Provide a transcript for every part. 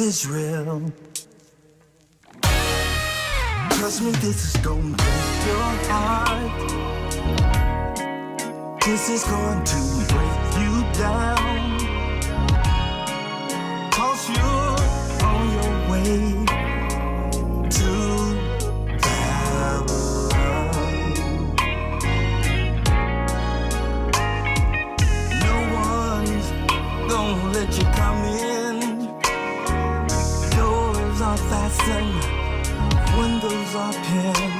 Israel. Trust me, this is gonna break your heart. This is going to break you down. Cause you're on your way to Babylon. No one's gonna let you come in. Doors are fastened, windows are pinned.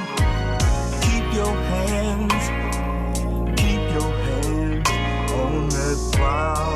Keep your hands on that plow.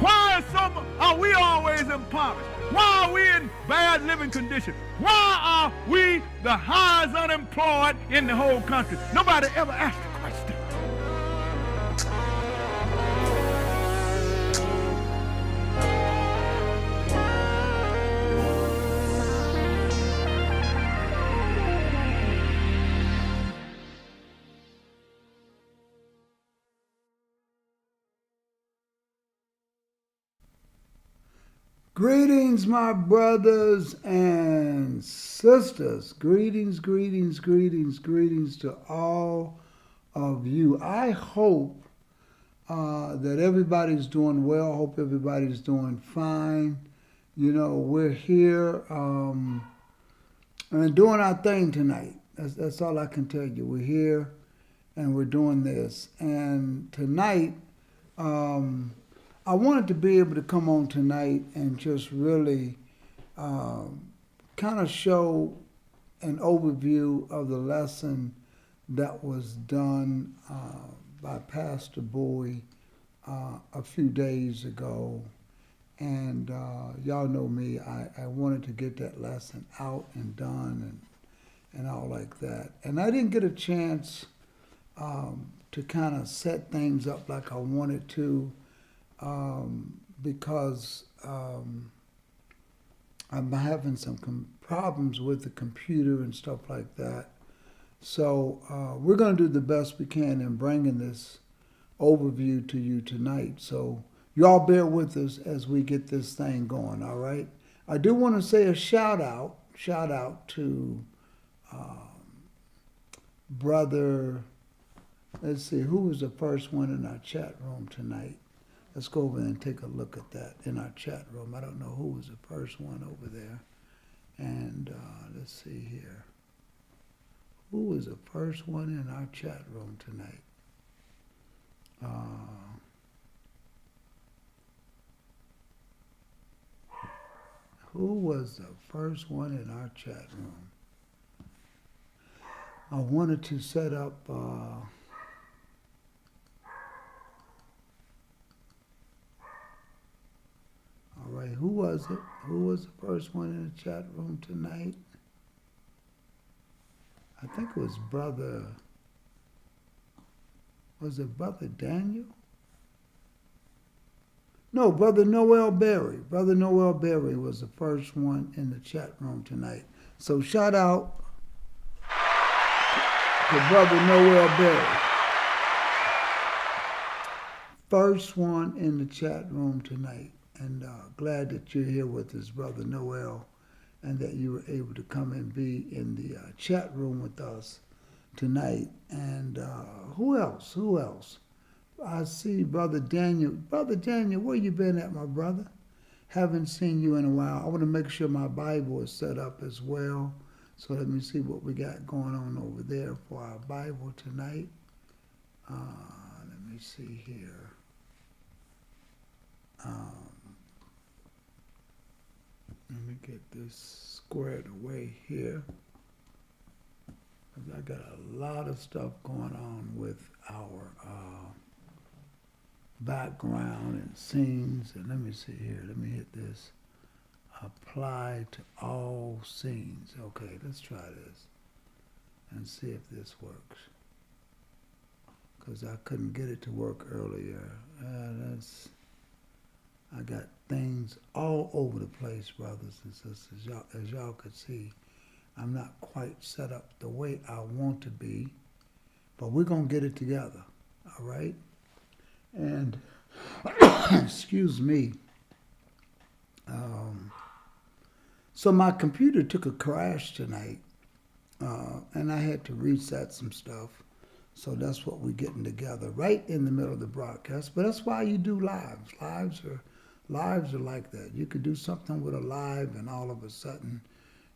Why are we always impoverished? Why are we in bad living conditions? Why are we the highest unemployed in the whole country? Nobody ever asked the question. Greetings, my brothers and sisters. Greetings, greetings, greetings, greetings to all of you. I hope that everybody's doing well. Hope everybody's doing fine. You know, we're here and doing our thing tonight. That's all I can tell you. We're here and we're doing this. And tonight, I wanted to be able to come on tonight and just really kind of show an overview of the lesson that was done by Pastor Bowie a few days ago. And y'all know me, I wanted to get that lesson out and done and all like that. And I didn't get a chance to kind of set things up like I wanted to. Because I'm having some problems with the computer and stuff like that. So we're going to do the best we can in bringing this overview to you tonight. So y'all bear with us as we get this thing going, all right? I do want to say a shout out to brother, let's see, who was the first one in our chat room tonight? Let's go over and take a look at that in our chat room. I don't know who was the first one over there. And let's see here. Who was the first one in our chat room tonight? Who was the first one in our chat room? I wanted to set up... All right, who was it? Who was the first one in the chat room tonight? I think it was was it Brother Daniel? No, Brother Noel Berry. Brother Noel Berry was the first one in the chat room tonight. So shout out to Brother Noel Berry. First one in the chat room tonight. And glad that you're here with us, Brother Noel, and that you were able to come and be in the chat room with us tonight. And who else? I see Brother Daniel. Brother Daniel, where you been at, my brother? Haven't seen you in a while. I want to make sure my Bible is set up as well. So let me see what we got going on over there for our Bible tonight. Let me see here. Let me get this squared away here. I got a lot of stuff going on with our background and scenes. And let me see here. Let me hit this. Apply to all scenes. Okay, let's try this and see if this works. Because I couldn't get it to work earlier. I got things all over the place, brothers and sisters. As y'all could see, I'm not quite set up the way I want to be, but we're going to get it together, all right? And, excuse me, so my computer took a crash tonight, and I had to reset some stuff. So that's what we're getting together right in the middle of the broadcast. But that's why you do lives. Lives are like that. You could do something with a live, and all of a sudden,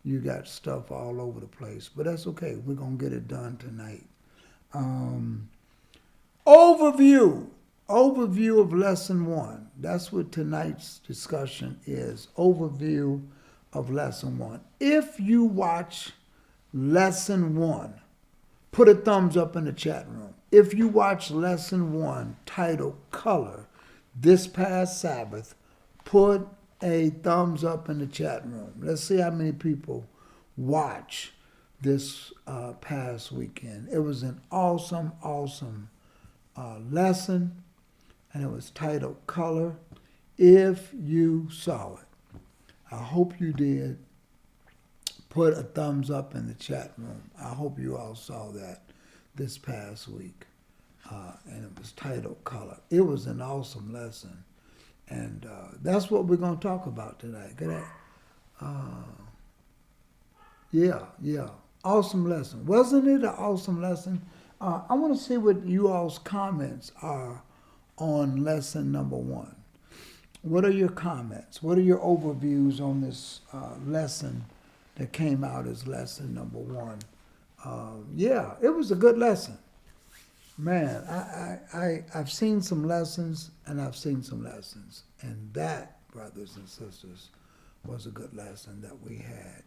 you got stuff all over the place. But that's okay. We're going to get it done tonight. Overview of Lesson 1. That's what tonight's discussion is. Overview of Lesson 1. If you watch Lesson 1, put a thumbs up in the chat room. If you watch Lesson 1 titled Color this past Sabbath, put a thumbs up in the chat room. Let's see how many people watch this past weekend. It was an awesome lesson, and it was titled Color. If you saw it, I hope you did. Put a thumbs up in the chat room. I hope you all saw that this past week. And it was titled Color. It was an awesome lesson. And that's what we're going to talk about tonight. Yeah. Awesome lesson. Wasn't it an awesome lesson? I want to see what you all's comments are on lesson number 1. What are your comments? What are your overviews on this lesson that came out as lesson number 1? Yeah, it was a good lesson. Man, I've seen some lessons, and I've seen some lessons. And that, brothers and sisters, was a good lesson that we had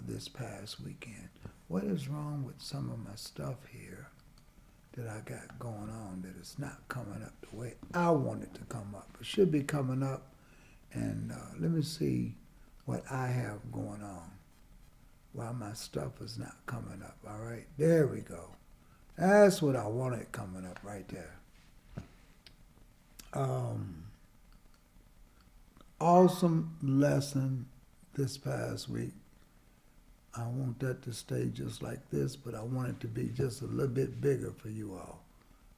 this past weekend. What is wrong with some of my stuff here that I got going on that it's not coming up the way I want it to come up? It should be coming up. And let me see what I have going on while my stuff is not coming up. All right, there we go. That's what I wanted coming up right there. Awesome lesson this past week. I want that to stay just like this, but I want it to be just a little bit bigger for you all.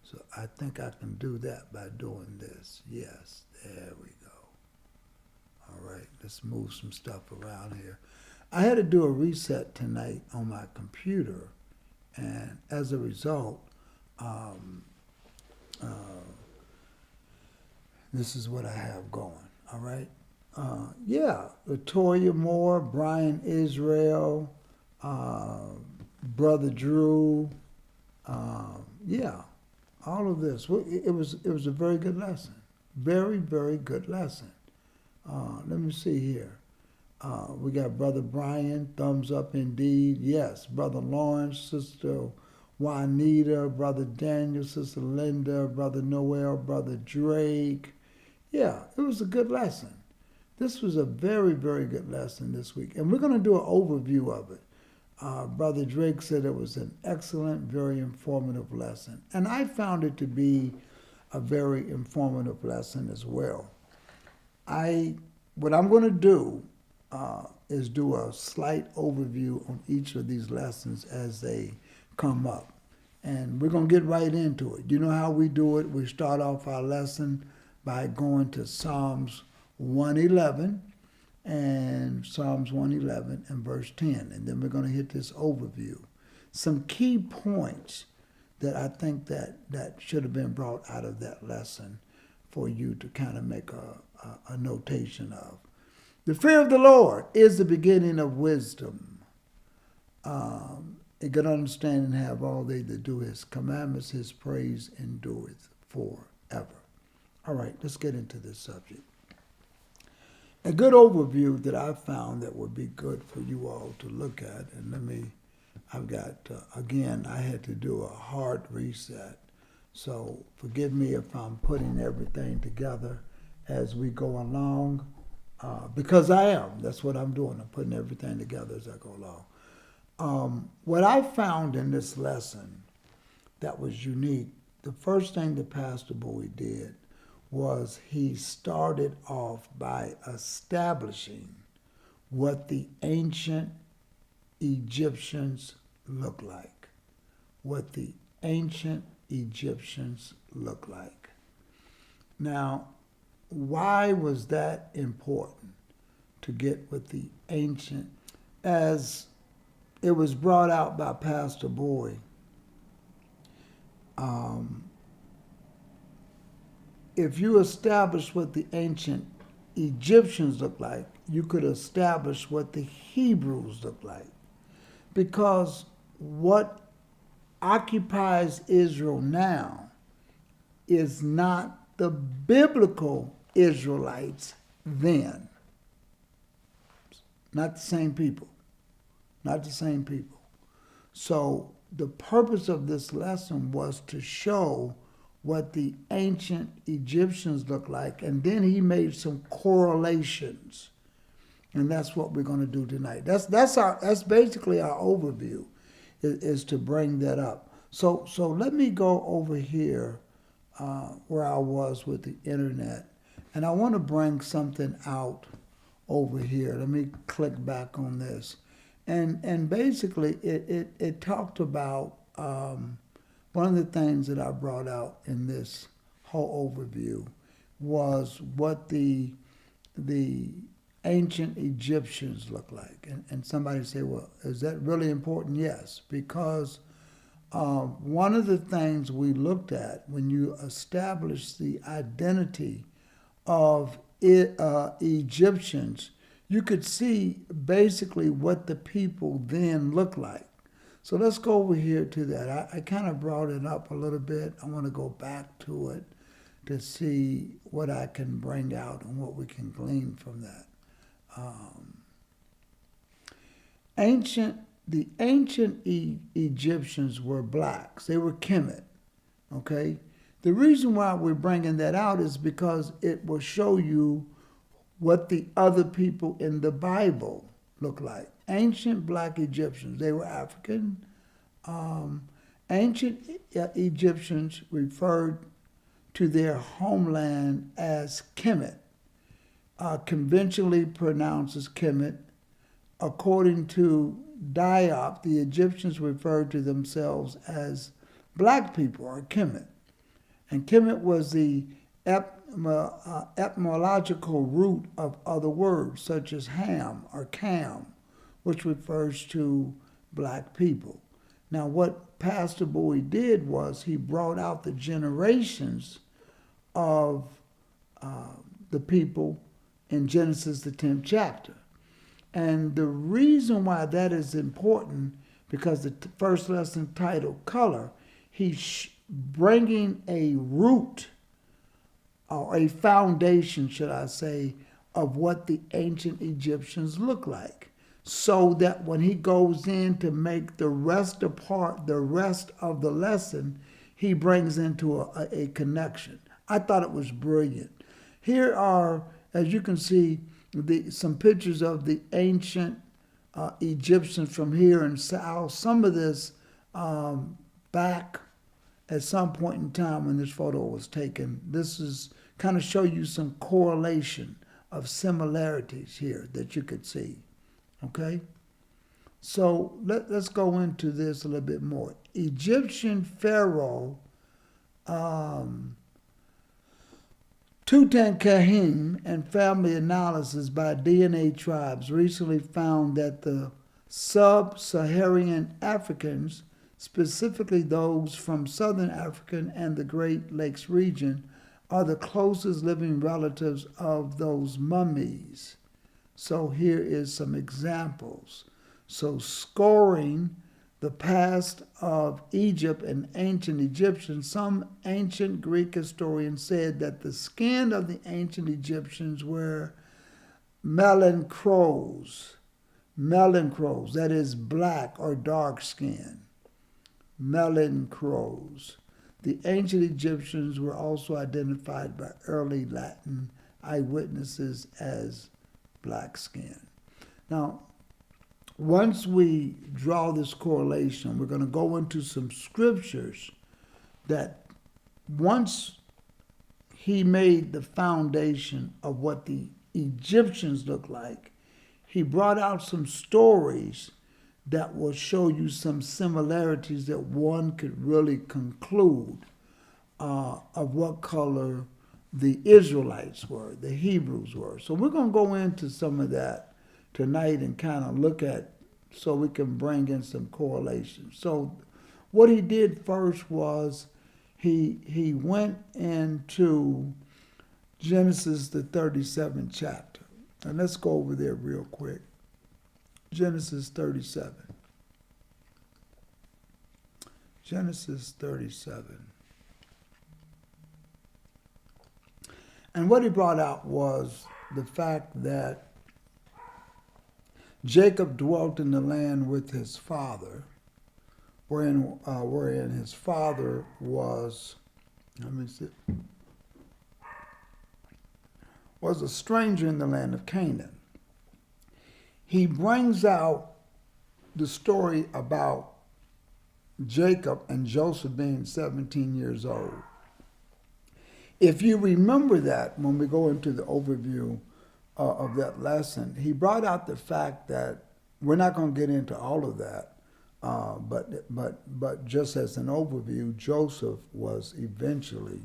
So I think I can do that by doing this. Yes, there we go. All right, let's move some stuff around here. I had to do a reset tonight on my computer, and as a result, this is what I have going. All right. Latoya Moore, Brian Israel, Brother Drew. All of this. It was a very good lesson. Very, very good lesson. Let me see here. We got Brother Brian, thumbs up indeed. Yes, Brother Lawrence, Sister Juanita, Brother Daniel, Sister Linda, Brother Noel, Brother Drake. Yeah, it was a good lesson. This was a very, very good lesson this week. And we're going to do an overview of it. Brother Drake said it was an excellent, very informative lesson. And I found it to be a very informative lesson as well. What I'm going to do is do a slight overview on each of these lessons as they come up. And we're going to get right into it. You know how we do it? We start off our lesson by going to Psalms 111 and Psalms 111 and verse 10. And then we're going to hit this overview. Some key points that I think that should have been brought out of that lesson for you to kind of make a notation of. The fear of the Lord is the beginning of wisdom. A good understanding have all they that do his commandments, his praise endureth forever. All right, let's get into this subject. A good overview that I found that would be good for you all to look at, and I've got, again, I had to do a hard reset. So forgive me if I'm putting everything together as we go along, because I am. That's what I'm doing. I'm putting everything together as I go along. What I found in this lesson that was unique, the first thing that Pastor Bowie did was he started off by establishing what the ancient Egyptians looked like. What the ancient Egyptians looked like. Now, why was that important to get with the ancient? As it was brought out by Pastor Bowie, if you establish what the ancient Egyptians looked like, you could establish what the Hebrews looked like. Because what occupies Israel now is not the biblical Israelites then. Not the same people. Not the same people. So the purpose of this lesson was to show what the ancient Egyptians looked like, and then he made some correlations. And that's what we're going to do tonight. That's basically our overview, is to bring that up. So let me go over here where I was with the internet, and I want to bring something out over here. Let me click back on this, and basically it talked about one of the things that I brought out in this whole overview was what the ancient Egyptians look like. And somebody say, well, is that really important? Yes, because one of the things we looked at when you establish the identity of Egyptians, you could see basically what the people then looked like. So let's go over here to that. I kind of brought it up a little bit. I want to go back to it to see what I can bring out and what we can glean from that. The ancient Egyptians were blacks. They were Kemet, okay? The reason why we're bringing that out is because it will show you what the other people in the Bible look like. Ancient black Egyptians, they were African. Ancient Egyptians referred to their homeland as Kemet, conventionally pronounced as Kemet. According to Diop, the Egyptians referred to themselves as black people, or Kemet. And Kemet was the etymological root of other words, such as Ham or Cam, which refers to black people. Now, what Pastor Bowie did was he brought out the generations of the people in Genesis, the 10th chapter. And the reason why that is important, because the first lesson titled Color, he's bringing a root or a foundation, should I say, of what the ancient Egyptians look like, so that when he goes in to make the rest of the lesson, he brings into a connection. I thought it was brilliant. Here are, as you can see, some pictures of the ancient Egyptians from here and south. Some of this back at some point in time when this photo was taken. This is kind of show you some correlation of similarities here that you could see. Okay? So let's go into this a little bit more. Egyptian Pharaoh Tutankhamun and family analysis by DNA tribes recently found that the sub-Saharan Africans, specifically those from southern Africa and the Great Lakes region, are the closest living relatives of those mummies. So here is some examples. So scoring the past of Egypt and ancient Egyptians, some ancient Greek historians said that the skin of the ancient Egyptians were Melancrose. Melancrose, that is black or dark skin. Melancrose. The ancient Egyptians were also identified by early Latin eyewitnesses as black skin. Now, once we draw this correlation, we're going to go into some scriptures that once he made the foundation of what the Egyptians looked like, he brought out some stories that will show you some similarities that one could really conclude of what color the Israelites were, the Hebrews were. So we're going to go into some of that tonight and kind of look at, so we can bring in some correlations. So what he did first was he went into Genesis, the 37th chapter. And let's go over there real quick. Genesis 37. Genesis 37. And what he brought out was the fact that Jacob dwelt in the land with his father, wherein his father was, was a stranger in the land of Canaan. He brings out the story about Jacob and Joseph being 17 years old. If you remember that, when we go into the overview of that lesson, he brought out the fact that we're not going to get into all of that, but just as an overview, Joseph was eventually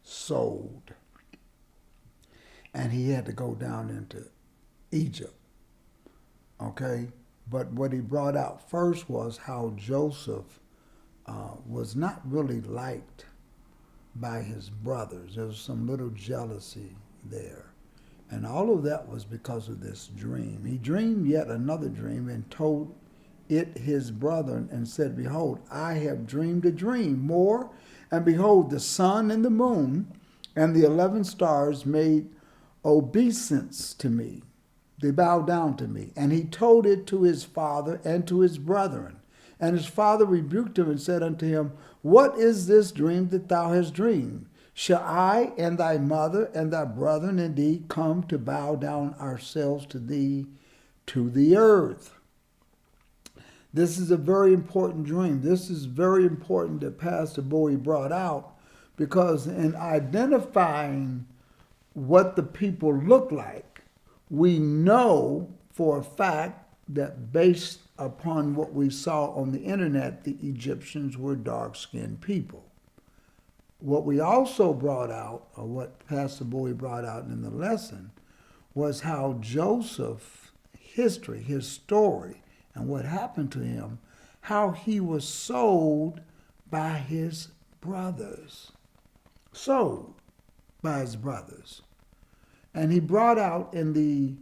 sold, and he had to go down into Egypt. Okay, but what he brought out first was how Joseph was not really liked by his brothers. There was some little jealousy there. And all of that was because of this dream. He dreamed yet another dream and told it his brethren and said, Behold, I have dreamed a dream more, and behold, the sun and the moon and the 11 stars made obeisance to me. They bowed down to me. And he told it to his father and to his brethren. And his father rebuked him and said unto him, What is this dream that thou hast dreamed? Shall I and thy mother and thy brethren indeed come to bow down ourselves to thee to the earth? This is a very important dream. This is very important that Pastor Bowie brought out, because in identifying what the people look like, we know for a fact that based upon what we saw on the internet, the Egyptians were dark-skinned people. What we also brought out, or what Pastor Bowie brought out in the lesson, was how Joseph's history, his story, and what happened to him, how he was sold by his brothers. Sold by his brothers. And he brought out in the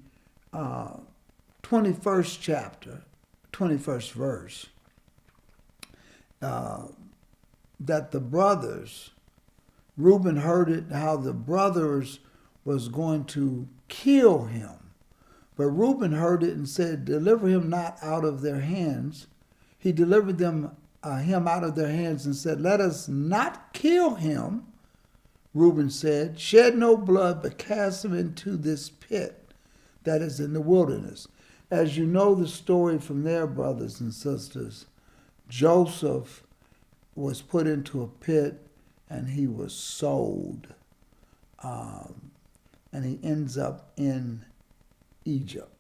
21st chapter, 21st verse, that the brothers, Reuben heard it, how the brothers was going to kill him. But Reuben heard it and said, Deliver him not out of their hands. He delivered him out of their hands and said, Let us not kill him. Reuben said, Shed no blood, but cast him into this pit that is in the wilderness. As you know the story from there, brothers and sisters, Joseph was put into a pit and he was sold. And he ends up in Egypt.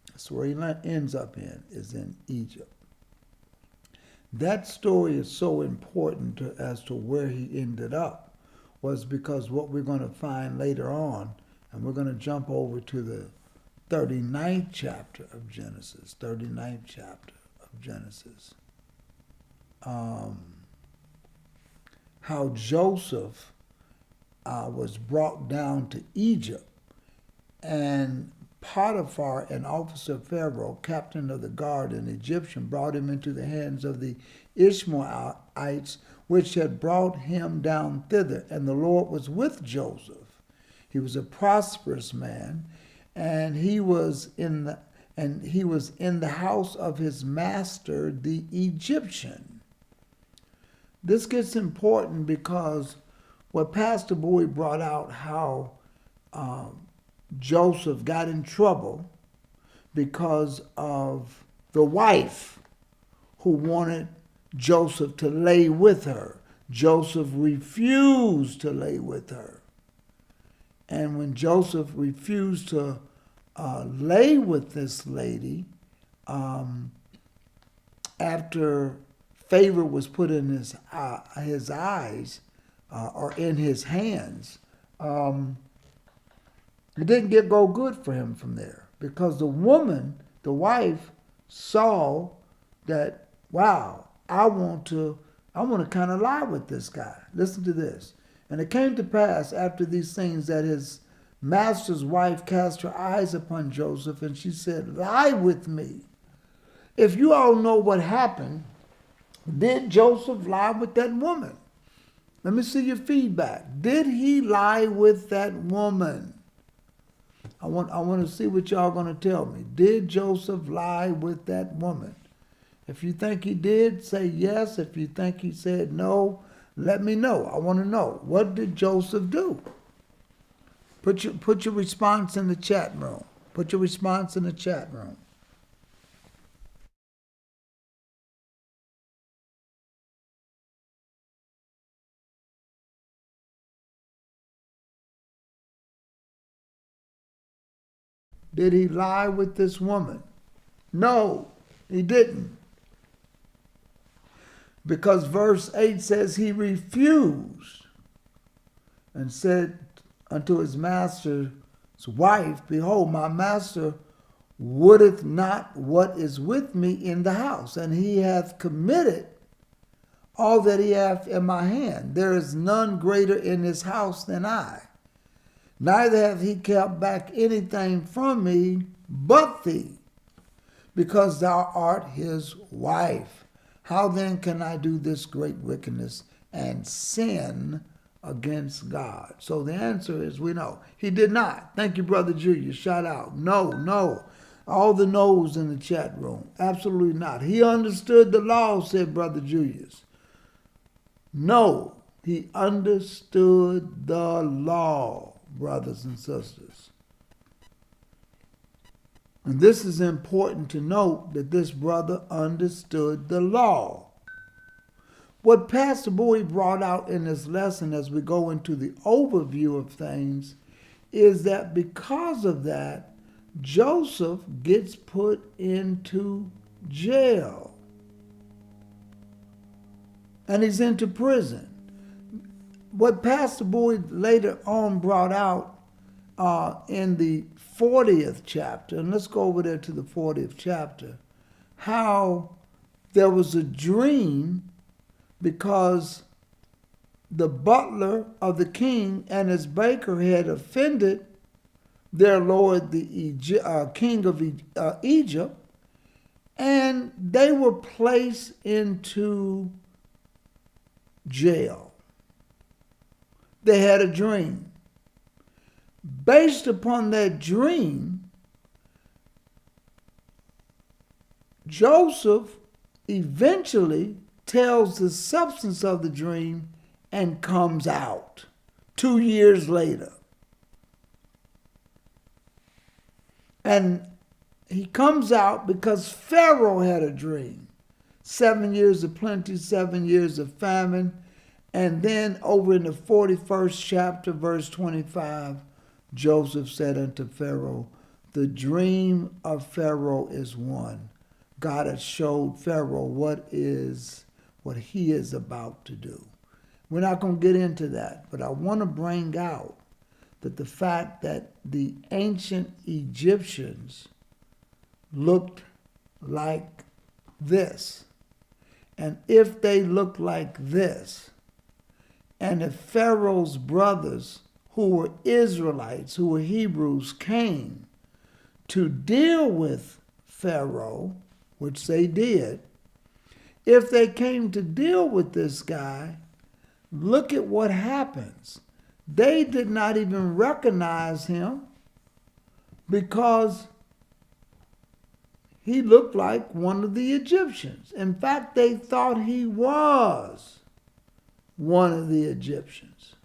That's where he ends up is in Egypt. That story is so important as to where he ended up, was because what we're going to find later on, and we're going to jump over to the 39th chapter of Genesis, 39th chapter of Genesis, how Joseph was brought down to Egypt, and Potiphar, an officer of Pharaoh, captain of the guard, an Egyptian, brought him into the hands of the Ishmaelites, which had brought him down thither. And the Lord was with Joseph. He was a prosperous man, and he was in the house of his master, the Egyptian. This gets important because what Pastor Bowie brought out, how Joseph got in trouble because of the wife who wanted Joseph to lay with her. Joseph refused to lay with her. And when Joseph refused to lay with this lady, after favor was put in his eyes or in his hands, it didn't go good for him from there, because the woman, the wife, saw that, wow, I want to kind of lie with this guy. Listen to this. And it came to pass after these things that his master's wife cast her eyes upon Joseph, and she said, lie with me. If you all know what happened, did Joseph lie with that woman? Let me see your feedback. Did he lie with that woman? I want to see what y'all going to tell me. Did Joseph lie with that woman? If you think he did, say yes. If you think he said no, let me know. I want to know. What did Joseph do? Put your response in the chat room. Put your response in the chat room. Did he lie with this woman? No, he didn't. Because verse 8 says he refused and said unto his master's wife, behold, my master wotteth not what is with me in the house, and he hath committed all that he hath in my hand. There is none greater in his house than I. Neither hath he kept back anything from me but thee, because thou art his wife. How then can I do this great wickedness and sin against God? So the answer is, we know. He did not. Thank you, Brother Julius. Shout out. No. All the no's in the chat room. Absolutely not. He understood the law, said Brother Julius. No, he understood the law, brothers and sisters. And this is important to note, that this brother understood the law. What Pastor Bowie brought out in this lesson as we go into the overview of things is that because of that, Joseph gets put into jail. And he's into prison. What Pastor Bowie later on brought out in the 40th chapter, and let's go over there to the 40th chapter, how there was a dream because the butler of the king and his baker had offended their lord, the king of Egypt, and they were placed into jail. They had a dream. Based upon that dream, Joseph eventually tells the substance of the dream and comes out 2 years later. And he comes out because Pharaoh had a dream. 7 years of plenty, 7 years of famine. And then over in the 41st chapter, verse 25, Joseph said unto Pharaoh, the dream of Pharaoh is one. God has showed Pharaoh what he is about to do. We're not going to get into that, but I want to bring out that the fact that the ancient Egyptians looked like this, and if they looked like this, and if Pharaoh's brothers, who were Israelites, who were Hebrews, came to deal with Pharaoh, which they did, if they came to deal with this guy, look at what happens. They did not even recognize him because he looked like one of the Egyptians. In fact, they thought he was one of the Egyptians.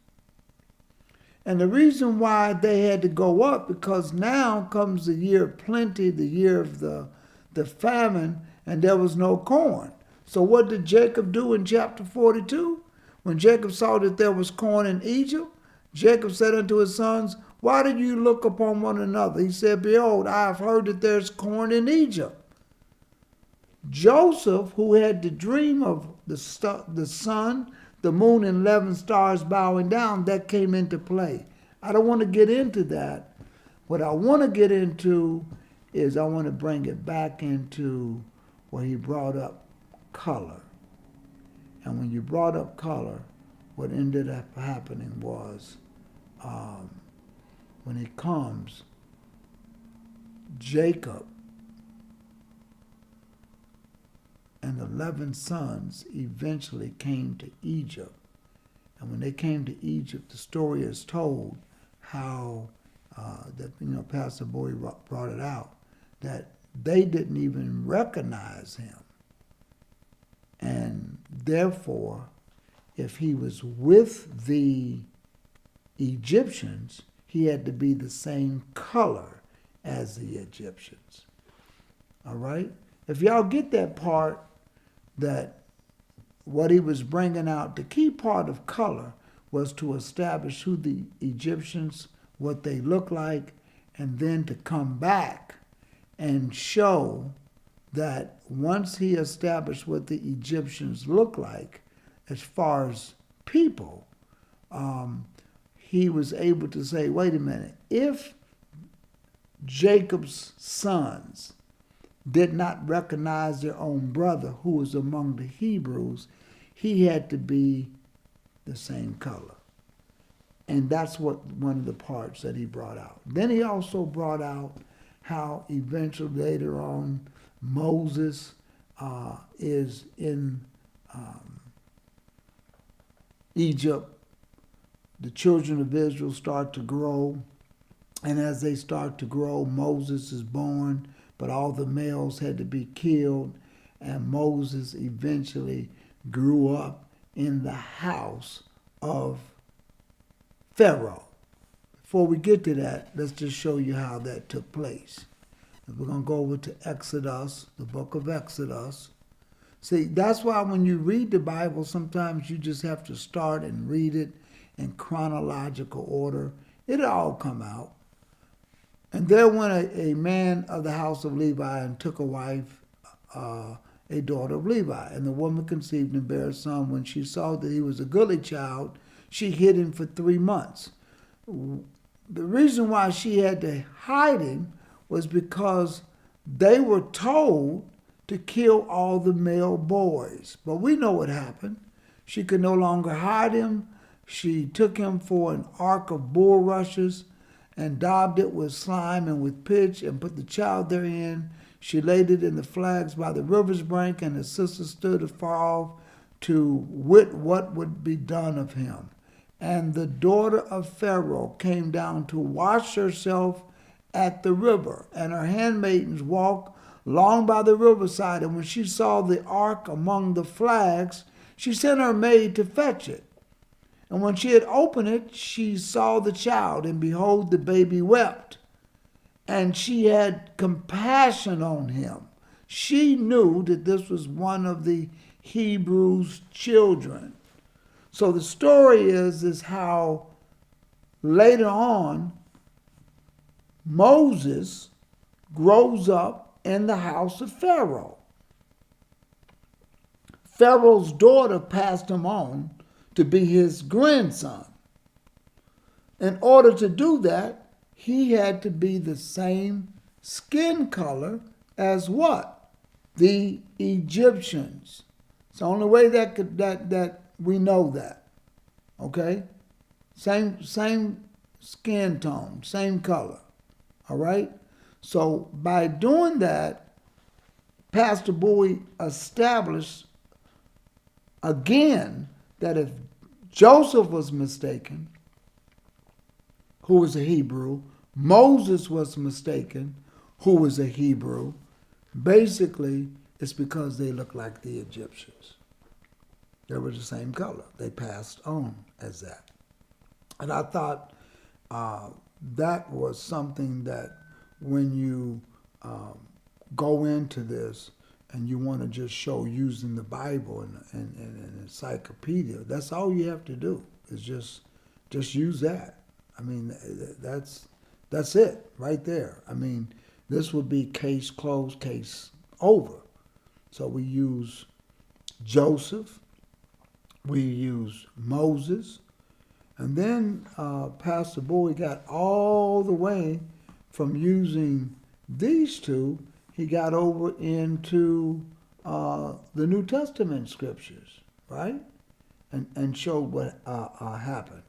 And the reason why they had to go up, because now comes the year of plenty, the year of the famine, and there was no corn. So what did Jacob do in chapter 42? When Jacob saw that there was corn in Egypt, Jacob said unto his sons, why did you look upon one another? He said, behold, I have heard that there's corn in Egypt. Joseph, who had the dream of the sun, the moon, and 11 stars bowing down, that came into play. I don't want to get into that. What I want to get into is I want to bring it back into where he brought up color. And when you brought up color, what ended up happening was when he comes, Jacob and 11 sons eventually came to Egypt. And when they came to Egypt, the story is told how Pastor Bowie brought it out, that they didn't even recognize him. And therefore, if he was with the Egyptians, he had to be the same color as the Egyptians. All right? If y'all get that part, that what he was bringing out, the key part of color was to establish who the Egyptians, what they look like, and then to come back and show that once he established what the Egyptians look like as far as people, he was able to say, wait a minute, if Jacob's sons did not recognize their own brother who was among the Hebrews, he had to be the same color. And that's what one of the parts that he brought out. Then he also brought out how eventually later on Moses is in Egypt. The children of Israel start to grow. And as they start to grow, Moses is born, but all the males had to be killed. And Moses eventually grew up in the house of Pharaoh. Before we get to that, let's just show you how that took place. We're going to go over to Exodus, the book of Exodus. See, that's why when you read the Bible, sometimes you just have to start and read it in chronological order. It'll all come out. And there went a man of the house of Levi and took a wife, a daughter of Levi. And the woman conceived and bare a son. When she saw that he was a goodly child, she hid him for 3 months. The reason why she had to hide him was because they were told to kill all the male boys. But we know what happened. She could no longer hide him. She took him for an ark of bulrushes and daubed it with slime and with pitch and put the child therein. She laid it in the flags by the river's brink, and his sisters stood afar off to wit what would be done of him. And the daughter of Pharaoh came down to wash herself at the river, and her handmaidens walked long by the riverside. And when she saw the ark among the flags, she sent her maid to fetch it. And when she had opened it, she saw the child, and behold, the baby wept. And she had compassion on him. She knew that this was one of the Hebrews' children. So the story is how later on Moses grows up in the house of Pharaoh. Pharaoh's daughter passed him on to be his grandson. In order to do that, he had to be the same skin color as what? The Egyptians. It's the only way that we know that. Okay? Same skin tone, same color. All right? So by doing that, Pastor Bowie established again that if Joseph was mistaken, who was a Hebrew, Moses was mistaken, who was a Hebrew. Basically, it's because they looked like the Egyptians. They were the same color. They passed on as that. And I thought that was something that when you go into this and you want to just show using the Bible and an encyclopedia, that's all you have to do is just use that. I mean, that's it right there. I mean, this would be case closed, case over. So we use Joseph, we use Moses, and then Pastor Bowie got all the way from using these two, he got over into the New Testament scriptures, right? And showed what happened.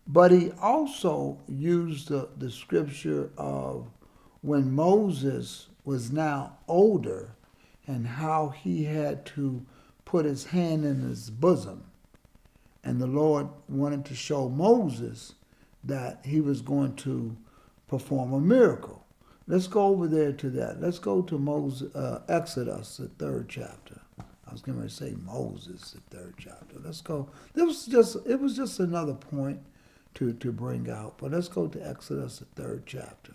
But he also used the scripture of when Moses was now older and how he had to put his hand in his bosom. And the Lord wanted to show Moses that he was going to perform a miracle. Let's go over there to that. Let's go to Exodus, the 3rd chapter. I was going to say Moses, the 3rd chapter. Let's go. It was just another point to bring out. But let's go to Exodus, the 3rd chapter.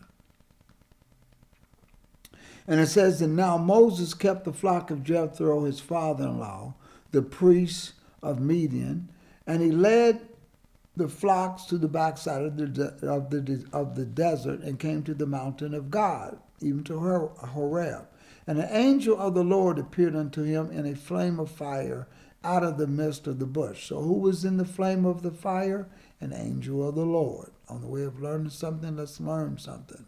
And it says, and now Moses kept the flock of Jethro, his father-in-law, the priest of Midian, and he led the flocks to the backside of the desert and came to the mountain of God, even to Horeb. And an angel of the Lord appeared unto him in a flame of fire out of the midst of the bush. So who was in the flame of the fire? An angel of the Lord. On the way of learning something, let's learn something.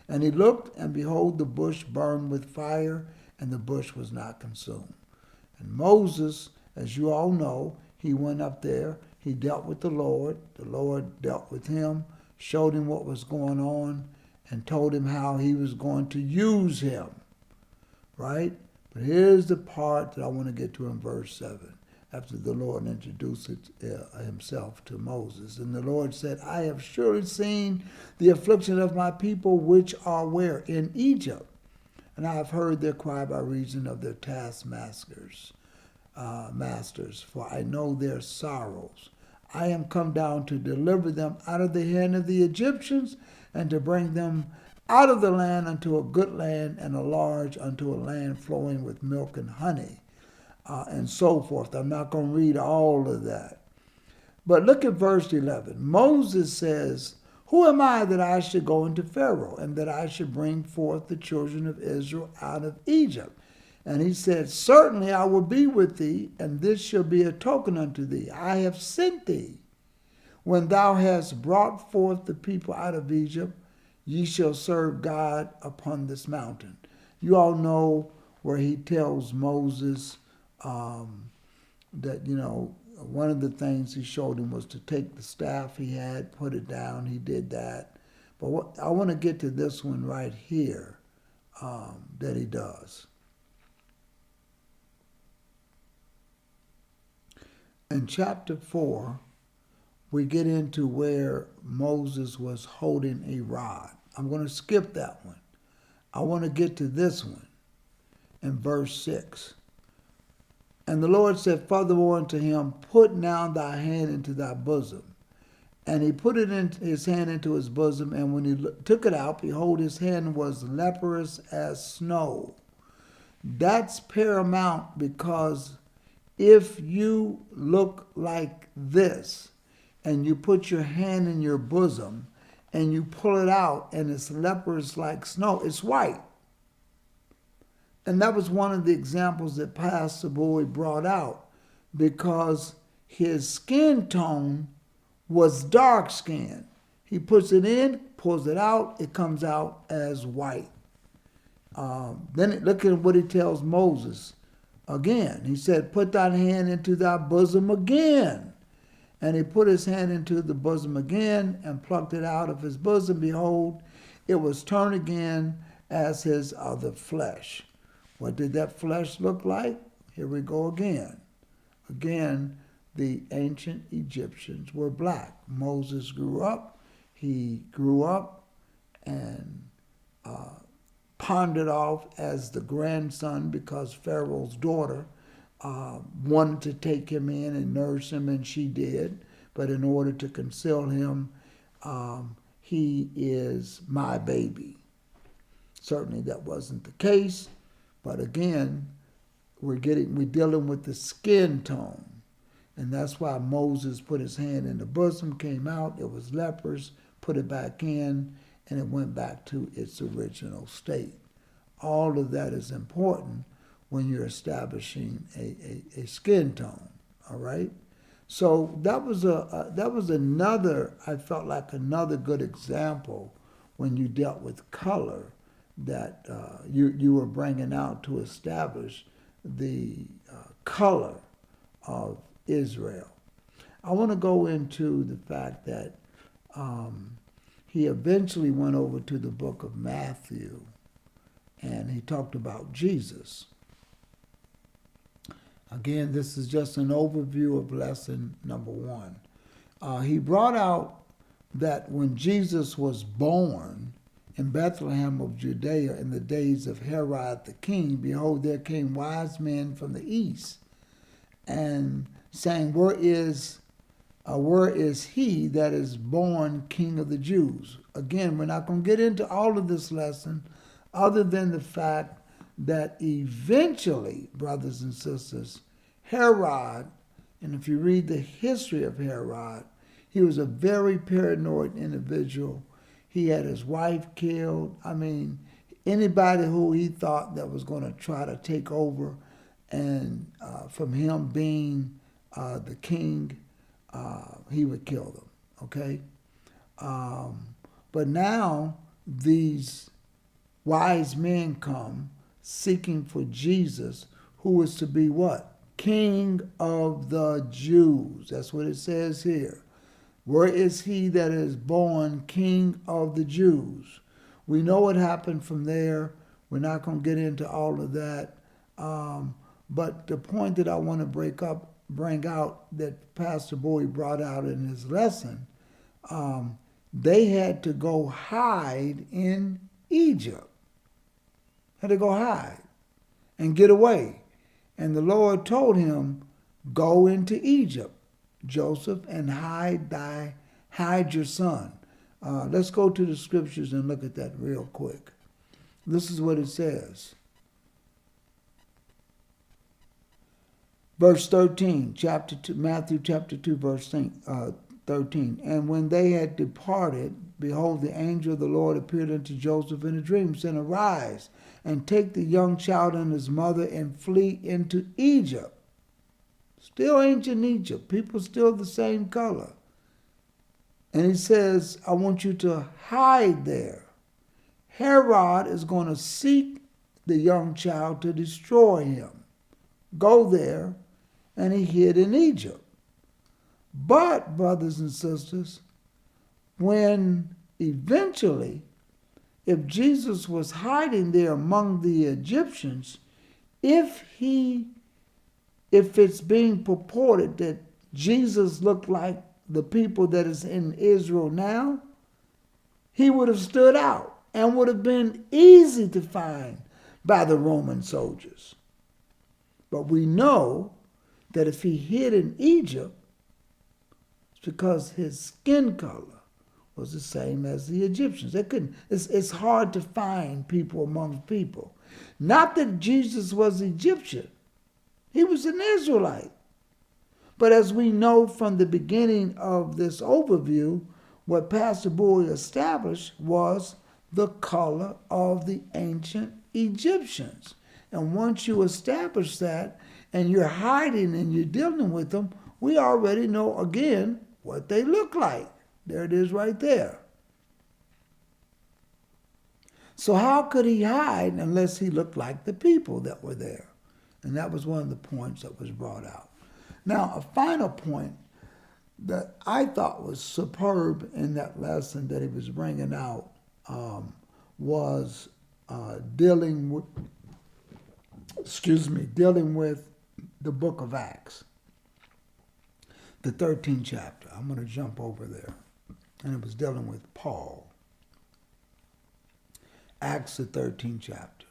And he looked, and behold, the bush burned with fire, and the bush was not consumed. And Moses, as you all know, he went up there. He dealt with the Lord. The Lord dealt with him, showed him what was going on, and told him how he was going to use him. Right? But here's the part that I want to get to in verse 7. After the Lord introduced himself to Moses. And the Lord said, I have surely seen the affliction of my people which are where? In Egypt. And I have heard their cry by reason of their taskmasters, for I know their sorrows. I am come down to deliver them out of the hand of the Egyptians, and to bring them out of the land unto a good land, and a large unto a land flowing with milk and honey. And so forth. I'm not going to read all of that. But look at verse 11. Moses says, who am I that I should go into Pharaoh, and that I should bring forth the children of Israel out of Egypt? And he said, certainly I will be with thee, and this shall be a token unto thee. I have sent thee. When thou hast brought forth the people out of Egypt, ye shall serve God upon this mountain. You all know where he tells Moses that, one of the things he showed him was to take the staff he had, put it down. He did that. But I want to get to this one right here that he does. In chapter 4, we get into where Moses was holding a rod. I'm going to skip that one. I want to get to this one in verse 6. And the Lord said furthermore unto him, put now thy hand into thy bosom. And he put his hand into his bosom, and when he took it out, behold, his hand was leprous as snow. That's paramount, because if you look like this, and you put your hand in your bosom, and you pull it out, and it's leprous like snow, it's white. And that was one of the examples that Pastor Bowie brought out, because his skin tone was dark skin. He puts it in, pulls it out, it comes out as white. Then look at what he tells Moses again. He said, put thine hand into thy bosom again. And he put his hand into the bosom again and plucked it out of his bosom. Behold, it was turned again as his other flesh. What did that flesh look like? Here we go again. Again, the ancient Egyptians were black. Moses grew up. He grew up and pondered off as the grandson because Pharaoh's daughter wanted to take him in and nurse him, and she did. But in order to conceal him, he is my baby. Certainly that wasn't the case, but again, we're dealing with the skin tone. And that's why Moses put his hand in the bosom, came out, it was lepers, put it back in, and it went back to its original state. All of that is important when you're establishing a skin tone, all right? So that was another, I felt like another good example when you dealt with color that you were bringing out to establish the color of Israel. I want to go into the fact that he eventually went over to the book of Matthew, and he talked about Jesus. Again, this is just an overview of lesson number 1. He brought out that when Jesus was born in Bethlehem of Judea in the days of Herod the king, behold, there came wise men from the east, and saying, where is he that is born King of the Jews? Again, we're not going to get into all of this lesson other than the fact that eventually, brothers and sisters, Herod, and if you read the history of Herod, he was a very paranoid individual. He had his wife killed. I mean, anybody who he thought that was going to try to take over, and from him being the king, he would kill them, okay? But now these wise men come seeking for Jesus, who is to be what? King of the Jews. That's what it says here. Where is he that is born King of the Jews? We know what happened from there. We're not going to get into all of that. But the point that I want to bring out that Pastor Bowie brought out in his lesson, they had to go hide in Egypt. Had to go hide and get away. And the Lord told him, go into Egypt, Joseph, and hide your son. Let's go to the scriptures and look at that real quick. This is what it says. Verse 13, chapter 2, Matthew chapter 2, verse 13. And when they had departed, behold, the angel of the Lord appeared unto Joseph in a dream, saying, arise, and take the young child and his mother, and flee into Egypt. Still ancient Egypt. People still the same color. And he says, I want you to hide there. Herod is going to seek the young child to destroy him. Go there. And he hid in Egypt. But, brothers and sisters, when eventually, if Jesus was hiding there among the Egyptians, if it's being purported that Jesus looked like the people that is in Israel now, he would have stood out and would have been easy to find by the Roman soldiers. But we know that if he hid in Egypt, it's because his skin color was the same as the Egyptians. It's hard to find people among people. Not that Jesus was Egyptian. He was an Israelite. But as we know from the beginning of this overview, what Pastor Bowie established was the color of the ancient Egyptians. And once you establish that, and you're hiding and you're dealing with them, we already know, again, what they look like. There it is right there. So how could he hide unless he looked like the people that were there? And that was one of the points that was brought out. Now, a final point that I thought was superb in that lesson that he was bringing out was dealing with the book of Acts, the 13th chapter. I'm going to jump over there. And it was dealing with Paul. Acts the 13th chapter.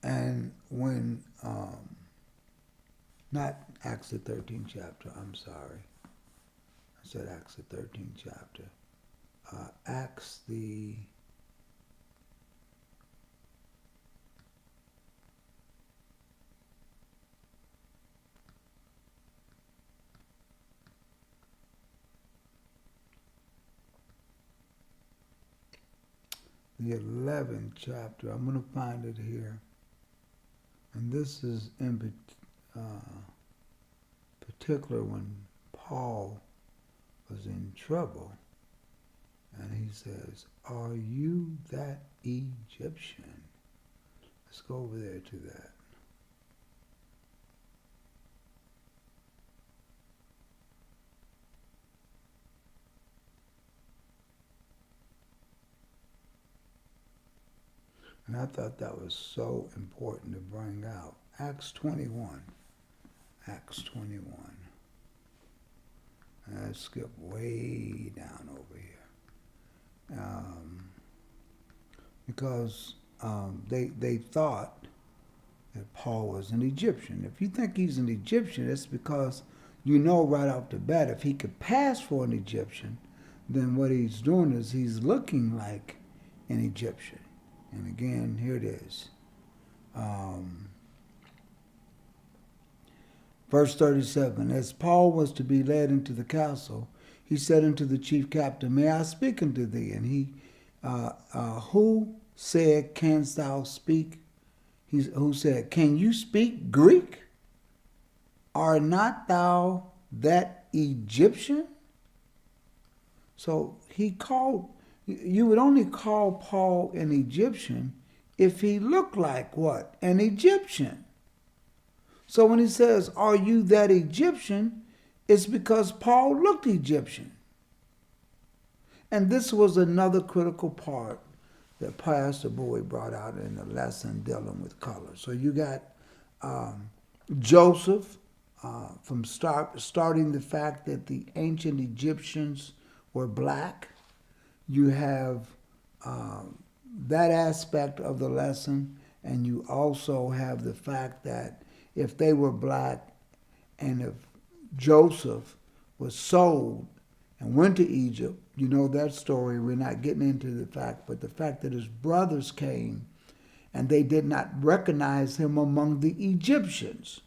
And when, not Acts the 13th chapter, I'm sorry. I said Acts the 13th chapter. Acts the 11th chapter. I'm going to find it here. And this is in particular when Paul was in trouble. And he says, "Are you that Egyptian?" Let's go over there to that. And I thought that was so important to bring out. Acts 21. Acts 21. And I skipped way down over here. Because they thought that Paul was an Egyptian. If you think he's an Egyptian, it's because you know right off the bat, if he could pass for an Egyptian, then what he's doing is he's looking like an Egyptian. And again, here it is. Verse 37, as Paul was to be led into the castle, he said unto the chief captain, "May I speak unto thee?" And he, who said, "Canst thou speak?" Who said, "Can you speak Greek? Are not thou that Egyptian?" So he called, you would only call Paul an Egyptian if he looked like what? An Egyptian. So when he says, "Are you that Egyptian?" it's because Paul looked Egyptian. And this was another critical part that Pastor Bowie brought out in the lesson dealing with color. So you got Joseph from starting the fact that the ancient Egyptians were black. You have that aspect of the lesson, and you also have the fact that if they were black and if Joseph was sold and went to Egypt, you know that story. We're not getting into the fact, but the fact that his brothers came and they did not recognize him among the Egyptians,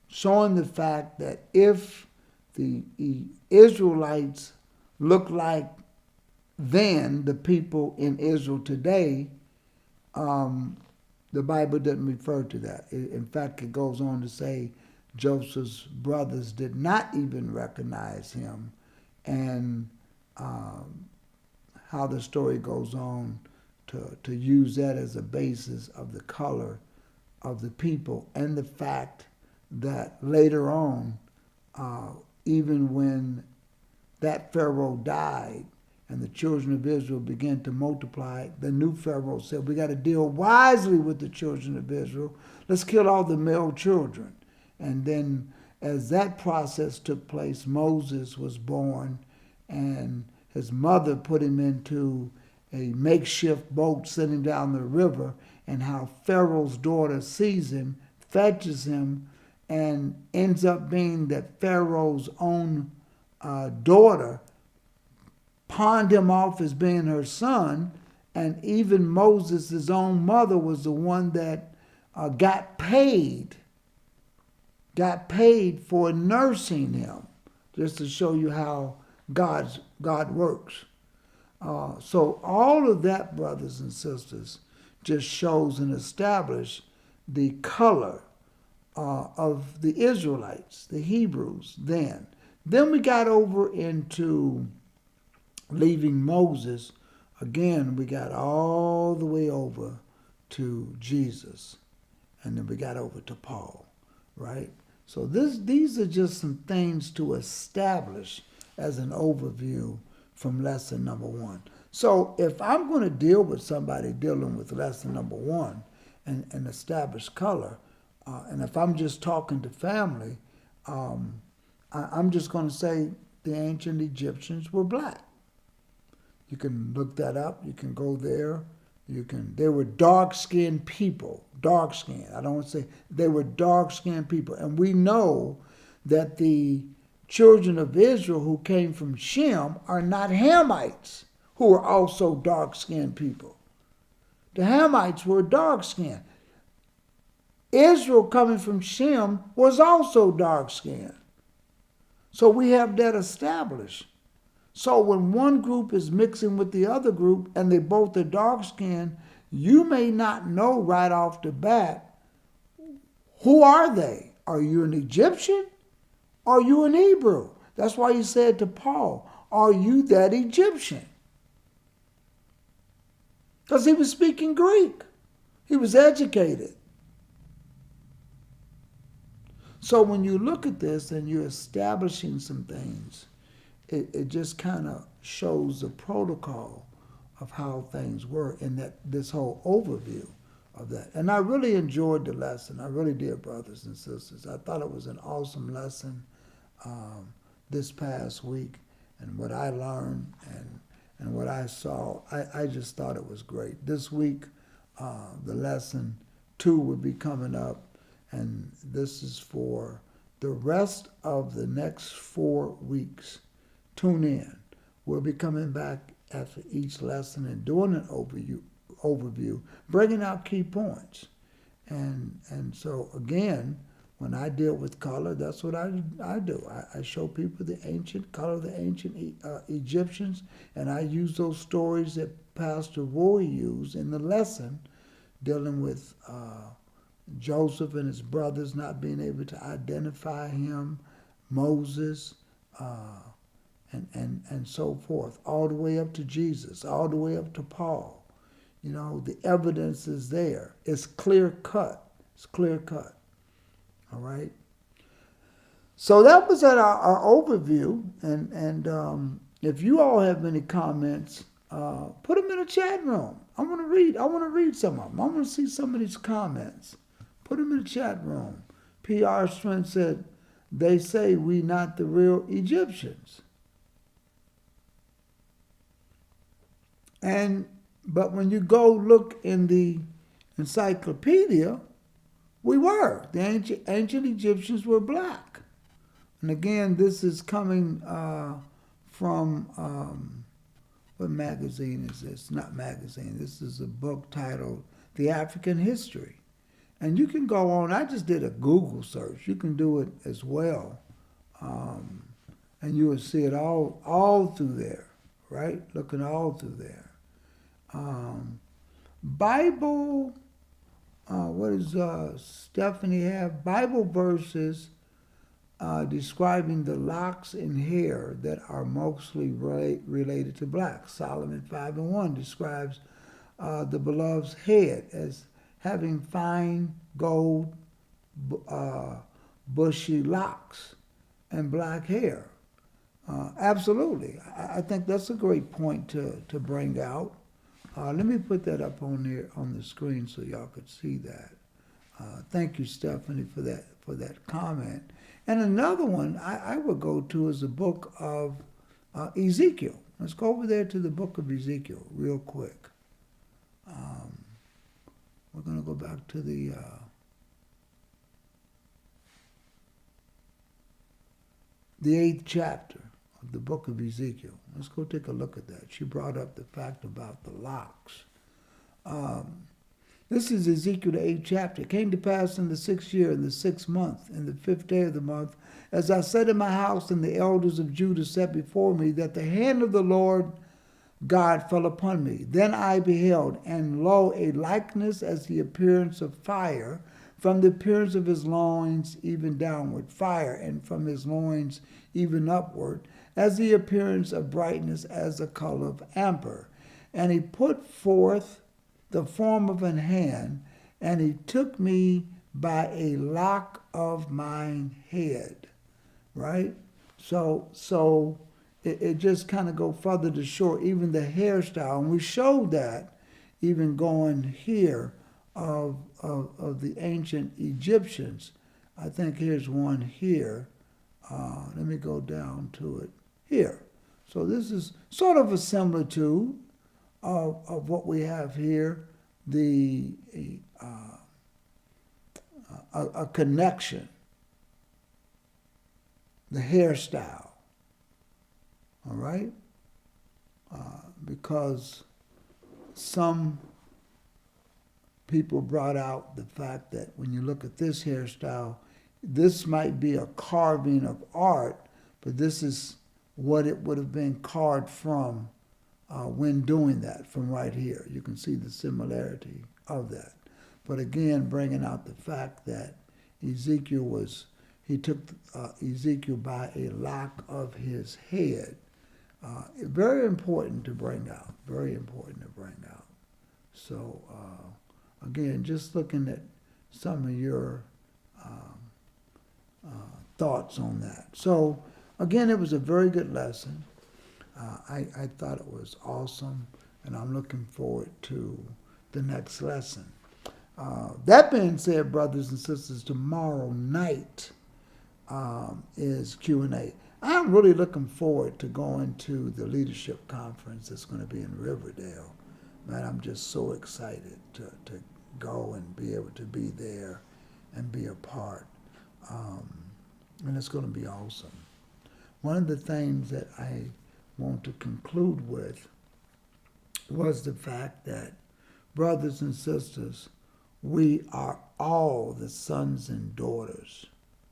showing the fact that if the Israelites look like then the people in Israel today, the Bible doesn't refer to that. In fact, it goes on to say Joseph's brothers did not even recognize him, and how the story goes on to use that as a basis of the color of the people, and the fact that later on, even when that Pharaoh died and the children of Israel began to multiply, the new Pharaoh said, "We got to deal wisely with the children of Israel. Let's kill all the male children." And then as that process took place, Moses was born, and his mother put him into a makeshift boat sitting down the river, and how Pharaoh's daughter sees him, fetches him, and ends up being that Pharaoh's own daughter pawned him off as being her son, and even Moses' own mother was the one that got paid for nursing him, just to show you how God works. So all of that, brothers and sisters, just shows and establishes the color of the Israelites, the Hebrews then. Then we got over into leaving Moses. Again, we got all the way over to Jesus. And then we got over to Paul, right? So these are just some things to establish as an overview from lesson number 1. So if I'm going to deal with somebody dealing with lesson number 1 and establish color, and if I'm just talking to family, I'm just going to say the ancient Egyptians were black. You can look that up. You can go there. They were dark-skinned people. Dark-skinned. I don't want to say they were dark-skinned people. And we know that the children of Israel who came from Shem are not Hamites, who are also dark-skinned people. The Hamites were dark-skinned. Israel coming from Shem was also dark-skinned. So we have that established. So when one group is mixing with the other group and they both are dark-skinned, you may not know right off the bat, who are they? Are you an Egyptian? Are you an Hebrew? That's why he said to Paul, are you that Egyptian? Because he was speaking Greek. He was educated. So when you look at this and you're establishing some things, it just kind of shows the protocol of how things were in this whole overview of that. And I really enjoyed the lesson. I really did, brothers and sisters. I thought it was an awesome lesson this past week. And what I learned and what I saw, I just thought it was great. This week, the lesson 2 will be coming up. And this is for the rest of the next 4 weeks. Tune in. We'll be coming back after each lesson and doing an overview, bringing out key points. And so, again, when I deal with color, that's what I do. I show people the ancient color, the ancient Egyptians, and I use those stories that Pastor Roy used in the lesson dealing with Joseph and his brothers not being able to identify him, Moses, and so forth, all the way up to Jesus, all the way up to Paul. You know, the evidence is there. It's clear cut. It's clear cut. All right. So that was at our overview, and if you all have any comments, put them in the chat room. I want to read some of them. I want to see some of these comments. Put them in the chat room. PR Strength said, they say we not the real Egyptians. But when you go look in the encyclopedia, we were. The ancient Egyptians were black. And again, this is coming from, what magazine is this? Not magazine. This is a book titled The African History. And you can go on. I just did a Google search. You can do it as well. And you will see it all through there, right? Looking all through there. Bible, what does Stephanie have? Bible verses describing the locks and hair that are mostly related to black. Solomon 5:1 describes the beloved's head as having fine gold, bushy locks and black hair. Absolutely. I think that's a great point to bring out. Let me put that up on there on the screen so y'all could see that. Thank you, Stephanie, for that comment. And another one I would go to is the book of Ezekiel. Let's go over there to the book of Ezekiel real quick. We're going to go back to the the 8th chapter of the book of Ezekiel. Let's go take a look at that. She brought up the fact about the locks. This is Ezekiel, the 8th chapter. It came to pass in the 6th year, in the 6th month, in the 5th day of the month, as I sat in my house and the elders of Judah sat before me, that the hand of the Lord God fell upon me. Then I beheld, and lo, a likeness as the appearance of fire, from the appearance of his loins even downward, fire, and from his loins even upward, as the appearance of brightness as the color of amber. And he put forth the form of an hand, and he took me by a lock of mine head. Right? So it just kind of go further to show even the hairstyle. And we showed that even going here of the ancient Egyptians. I think here's one here. Let me go down to it here. So this is sort of a similitude of what we have here, a connection, the hairstyle, all right? Because some people brought out the fact that when you look at this hairstyle, this might be a carving of art, but this is what it would have been carved from when doing that, from right here. You can see the similarity of that. But again, bringing out the fact that he took Ezekiel by a lock of his head. Very important to bring out, very important to bring out. So again, just looking at some of your thoughts on that. So again, it was a very good lesson. I thought it was awesome, and I'm looking forward to the next lesson. That being said, brothers and sisters, tomorrow night is Q&A. I'm really looking forward to going to the leadership conference that's going to be in Riverdale. Man, I'm just so excited to go and be able to be there and be a part. And it's going to be awesome. One of the things that I want to conclude with was the fact that, brothers and sisters, we are all the sons and daughters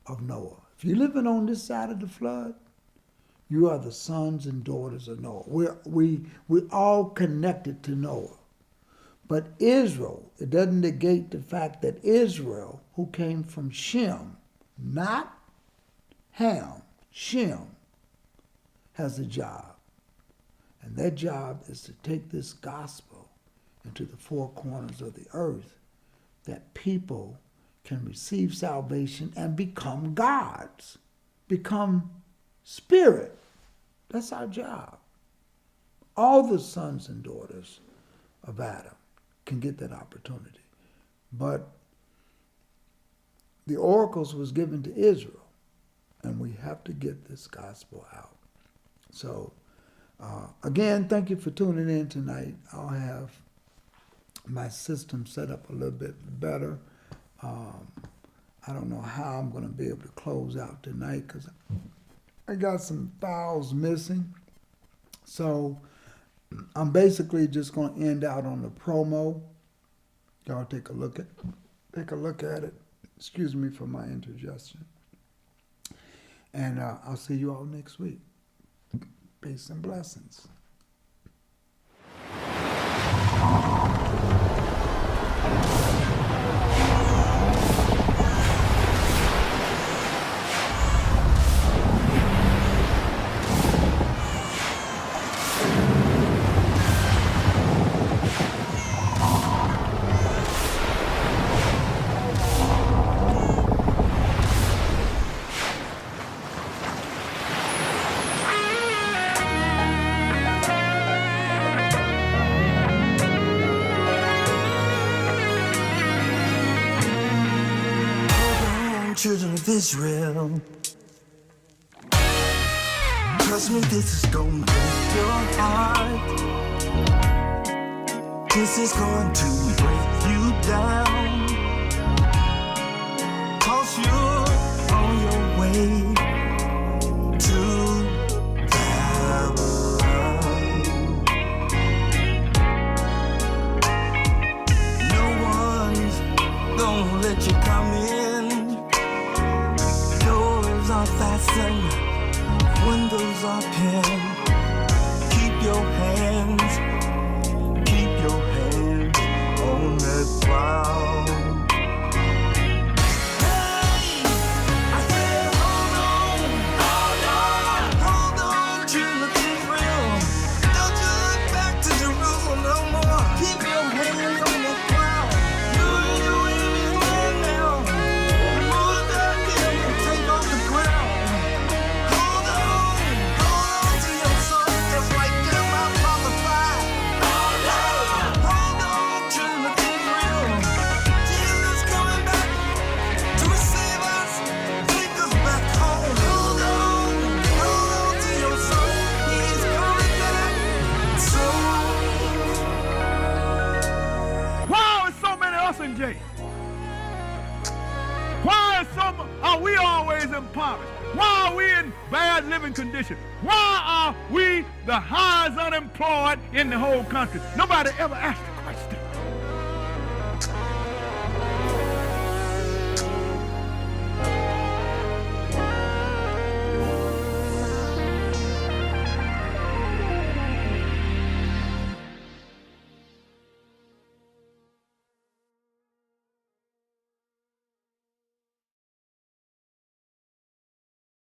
of Noah. If you're living on this side of the flood, you are the sons and daughters of Noah. We're all connected to Noah. But Israel, it doesn't negate the fact that Israel, who came from Shem, not Ham, Shem, has a job. And that job is to take this gospel into the four corners of the earth, that people can receive salvation and become gods, become spirit. That's our job. All the sons and daughters of Adam can get that opportunity. But the oracles was given to Israel, and we have to get this gospel out. So, again, thank you for tuning in tonight. I'll have my system set up a little bit better. I don't know how I'm going to be able to close out tonight because I got some files missing. So I'm basically just going to end out on the promo. Y'all take a look at it. Excuse me for my interjection. And I'll see you all next week. Peace and blessings. Children of Israel, trust me, this is gonna break your heart. This is going to break you down, toss you on your way to Babylon. No one's gonna let you come in. Are fastened, windows are pinned. Keep your hands on that plow. living condition? Why are we the highest unemployed in the whole country? Nobody ever asked